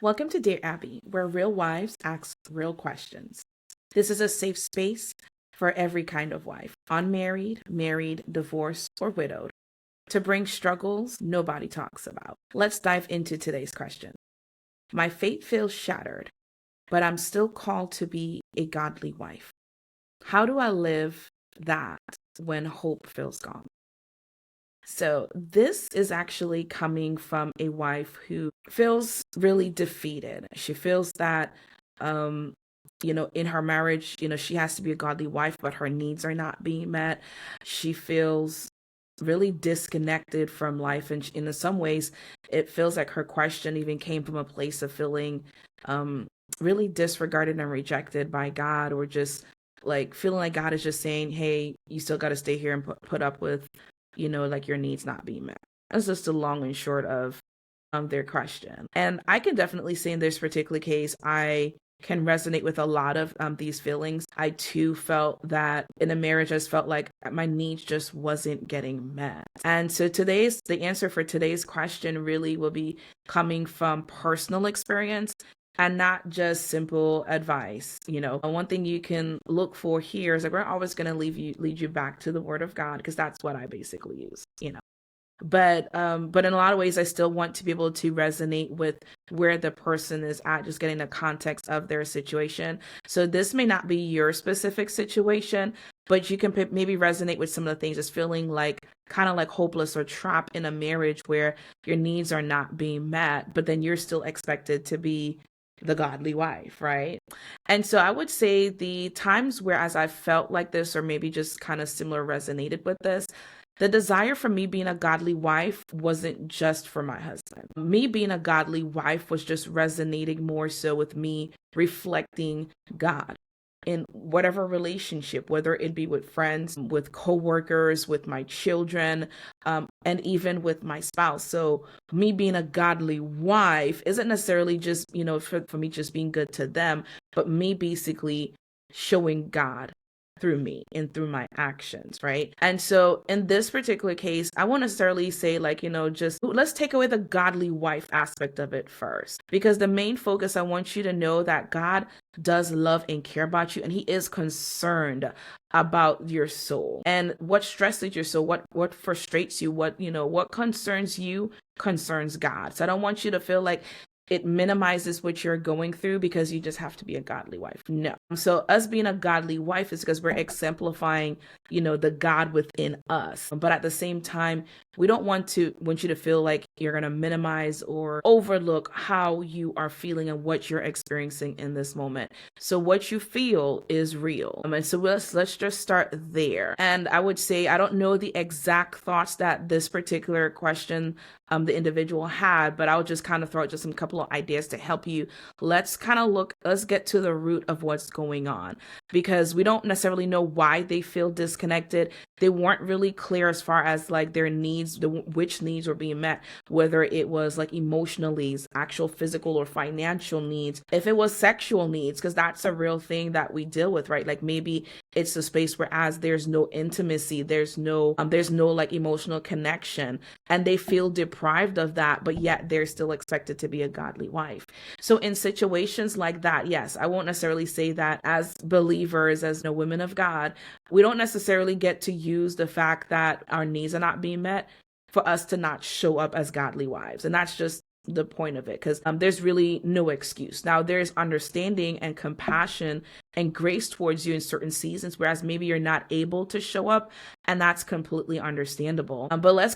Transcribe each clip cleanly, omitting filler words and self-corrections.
Welcome to Dear Abi, where real wives ask real questions. This is a safe space for every kind of wife, unmarried, married, divorced, or widowed, to bring struggles nobody talks about. Let's dive into today's question. My fate feels shattered, but I'm still called to be a godly wife. How do I live that when hope feels gone? So, this is actually coming from a wife who feels really defeated. She feels that, um, in her marriage, she has to be a godly wife, but her needs are not being met. She feels really disconnected from life. And in some ways, it feels like her question even came from a place of feeling really disregarded and rejected by God, or just like feeling like God is just saying, hey, you still got to stay here and put up with like your needs not being met. That's just the long and short of their question. And I can definitely say in this particular case, I can resonate with a lot of these feelings. I too felt that in a marriage, I just felt like my needs just wasn't getting met. And so the answer for today's question really will be coming from personal experience and not just simple advice. One thing you can look for here is like we're always going to lead you back to the Word of God, because that's what I basically use. But in a lot of ways, I still want to be able to resonate with where the person is at, just getting the context of their situation. So this may not be your specific situation, but you can maybe resonate with some of the things, just feeling like kind of like hopeless or trapped in a marriage where your needs are not being met, but then you're still expected to be the godly wife, right? And so I would say the times where as I felt like this, or maybe just kind of similar resonated with this, the desire for me being a godly wife wasn't just for my husband. Me being a godly wife was just resonating more so with me reflecting God in whatever relationship, whether it be with friends, with coworkers, with my children, and even with my spouse. So me being a godly wife isn't necessarily just, for me just being good to them, but me basically showing God through me and through my actions, right? And so in this particular case, I won't necessarily say like, just let's take away the godly wife aspect of it first, because the main focus, I want you to know that God does love and care about you, and he is concerned about your soul and what stresses your soul, what frustrates you, what concerns you concerns God. So I don't want you to feel like it minimizes what you're going through because you just have to be a godly wife. No. So us being a godly wife is because we're exemplifying, the God within us. But at the same time, we don't want you to feel like you're going to minimize or overlook how you are feeling and what you're experiencing in this moment. So what you feel is real. And so let's just start there. And I would say, I don't know the exact thoughts that this particular question the individual had, but I'll just kind of throw out just some couple of ideas to help you. Let's get to the root of what's going on, because we don't necessarily know why they feel disconnected. They weren't really clear as far as like their needs, which needs were being met, whether it was like emotional needs, actual physical or financial needs, if it was sexual needs, because that's a real thing that we deal with, right? Like maybe it's a space where as there's no intimacy, there's no like emotional connection, and they feel deprived of that, but yet they're still expected to be a godly wife. So in situations like that, yes, I won't necessarily say that as believers, as women of God, we don't necessarily get to use the fact that our needs are not being met for us to not show up as godly wives. And that's just the point of it, because there's really no excuse. Now, there's understanding and compassion and grace towards you in certain seasons, whereas maybe you're not able to show up, and that's completely understandable. But let's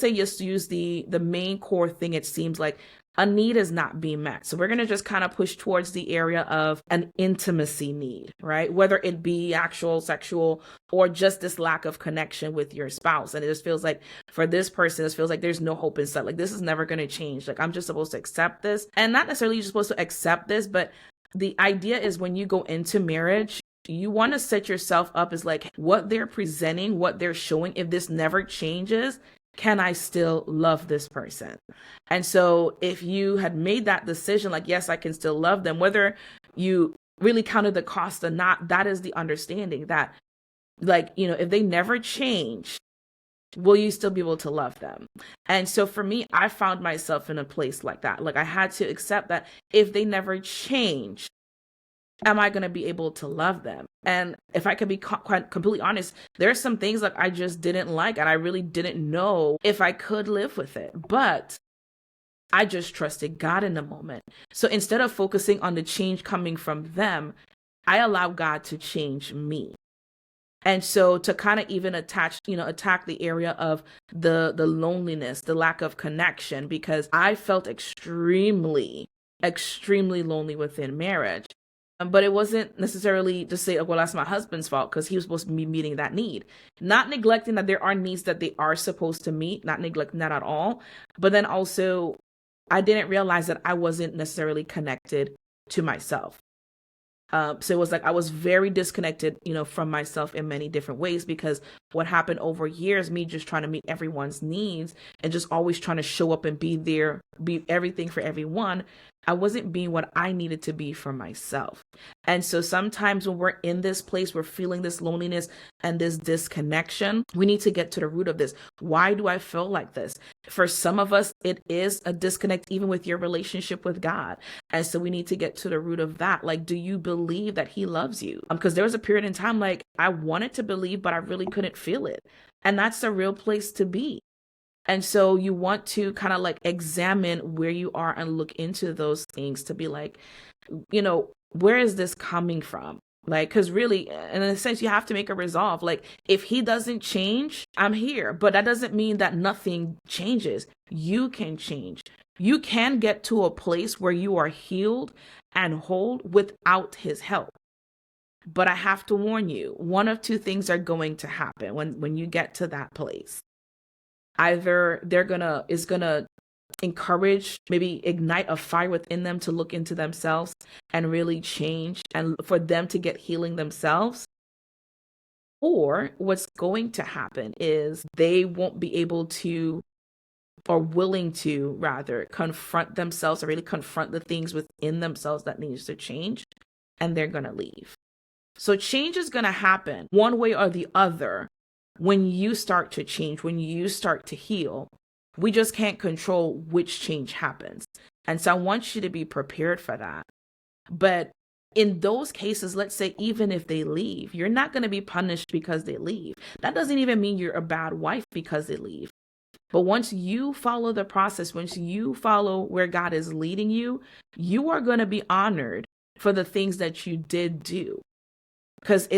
say just use the main core thing. It seems like a need is not being met. So we're going to just kind of push towards the area of an intimacy need, right? Whether it be actual sexual or just this lack of connection with your spouse. And it just feels like for this person, it feels like there's no hope in sight. Like this is never going to change. Like I'm just supposed to accept this, and not necessarily you're supposed to accept this, but the idea is when you go into marriage, you want to set yourself up as like what they're presenting, what they're showing. If this never changes, can I still love this person? And so if you had made that decision, like, yes, I can still love them, whether you really counted the cost or not, that is the understanding that, like, if they never change, will you still be able to love them? And so for me, I found myself in a place like that. Like I had to accept that if they never change, am I going to be able to love them? And if I could be quite completely honest, there are some things like I just didn't like, and I really didn't know if I could live with it. But I just trusted God in the moment. So instead of focusing on the change coming from them, I allow God to change me. And so to kind of even attack the area of the loneliness, the lack of connection, because I felt extremely lonely within marriage. But it wasn't necessarily to say, oh, well, that's my husband's fault because he was supposed to be meeting that need. Not neglecting that there are needs that they are supposed to meet, not neglecting that at all. But then also, I didn't realize that I wasn't necessarily connected to myself. So it was like I was very disconnected, from myself in many different ways, because what happened over years, me just trying to meet everyone's needs and just always trying to show up and be there, be everything for everyone. I wasn't being what I needed to be for myself. And so sometimes when we're in this place, we're feeling this loneliness and this disconnection, we need to get to the root of this. Why do I feel like this? For some of us, it is a disconnect even with your relationship with God. And so we need to get to the root of that. Like, do you believe that he loves you? Because there was a period in time, like I wanted to believe, but I really couldn't feel it. And that's a real place to be. And so you want to kind of like examine where you are and look into those things to be like, where is this coming from? Like, because really, in a sense, you have to make a resolve. Like, if he doesn't change, I'm here. But that doesn't mean that nothing changes. You can change. You can get to a place where you are healed and whole without his help. But I have to warn you, one of two things are going to happen when you get to that place. Either is gonna encourage, maybe ignite a fire within them to look into themselves and really change and for them to get healing themselves. Or what's going to happen is they won't be able to, or willing to rather, confront themselves or really confront the things within themselves that needs to change, and they're going to leave. So change is going to happen one way or the other when you start to change, when you start to heal. We just can't control which change happens. And so I want you to be prepared for that. But in those cases, let's say even if they leave, you're not going to be punished because they leave. That doesn't even mean you're a bad wife because they leave. But once you follow the process, once you follow where God is leading you, you are going to be honored for the things that you did do. Because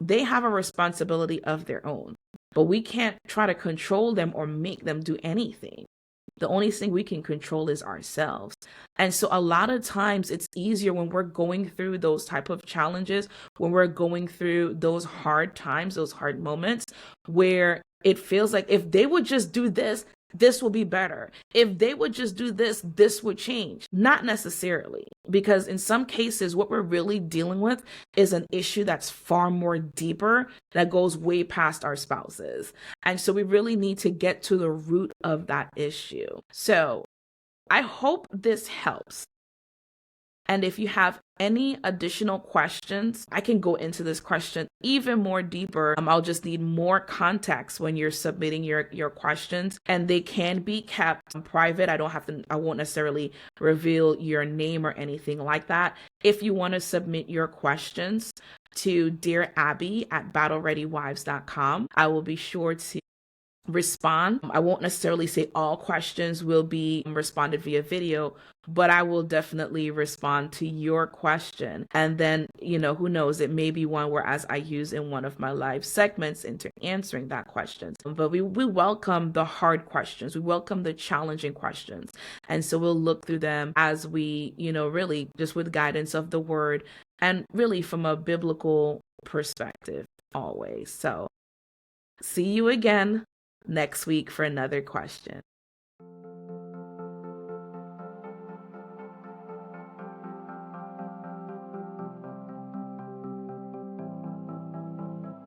they have a responsibility of their own, but we can't try to control them or make them do anything. The only thing we can control is ourselves. And so a lot of times it's easier when we're going through those type of challenges, when we're going through those hard times, those hard moments, where it feels like if they would just do this, this will be better. If they would just do this, this would change. Not necessarily, because in some cases, what we're really dealing with is an issue that's far more deeper, that goes way past our spouses. And so we really need to get to the root of that issue. So I hope this helps. And if you have any additional questions, I can go into this question even more deeper. I'll just need more context when you're submitting your questions, and they can be kept private. I won't necessarily reveal your name or anything like that. If you want to submit your questions to Dear Abi at battlereadywives.com, I will be sure to respond. I won't necessarily say all questions will be responded via video, but I will definitely respond to your question. And then, who knows, it may be one where as I use in one of my live segments into answering that question. But we welcome the hard questions. We welcome the challenging questions. And so we'll look through them as we, really just with guidance of the word and really from a biblical perspective always. So see you again next week for another question.